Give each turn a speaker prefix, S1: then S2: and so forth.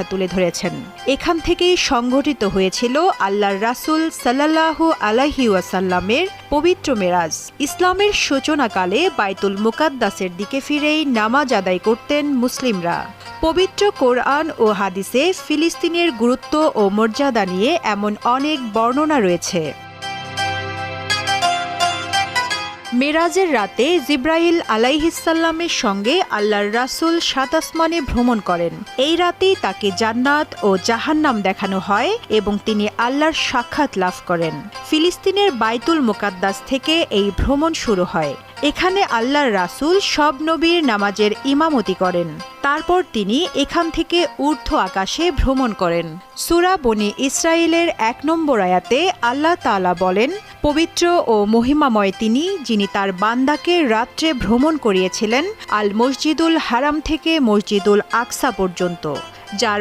S1: কথা তুলে ধরেছেন। এখান থেকেই সংঘটিত হয়েছিল আল্লাহর রাসূল সাল্লাল্লাহু আলাইহি ওয়াসাল্লামের পবিত্র মেরাজ। ইসলামের সূচনাকালে বাইতুল মুকাদ্দাসের দিকে ফিরেই নামাজ আদায় করতেন মুসলিমরা। পবিত্র কোরআন ও হাদিসে ফিলিস্তিনের গুরুত্ব ও মর্যাদা নিয়ে এমন অনেক বর্ণনা রয়েছে। মেরাজের রাতে জিব্রাইল আলাইহিসসালামের সঙ্গে আল্লাহর রাসূল ৭ আসমানে ভ্রমণ করেন। এই রাতেই তাকে জান্নাত ও জাহান্নাম দেখানো হয় এবং তিনি আল্লাহর সাক্ষাৎ লাভ করেন। ফিলিস্তিনের বাইতুল মুকাদ্দাস থেকে এই ভ্রমণ শুরু হয়। এখানে আল্লাহর রাসূল সব নবীর নামাজের ইমামতি করেন। তারপর তিনি এখান থেকে ঊর্ধ্ব আকাশে ভ্রমণ করেন। সূরা বনী ইসরাঈলের ১ নম্বর আয়াতে আল্লাহ তাআলা বলেন, পবিত্র ও মহিমাময় তিনি, যিনি তার বান্দাকে রাত্রে ভ্রমণ করিয়েছিলেন আল মসজিদুল হারাম থেকে মসজিদুল আকসা পর্যন্ত, যার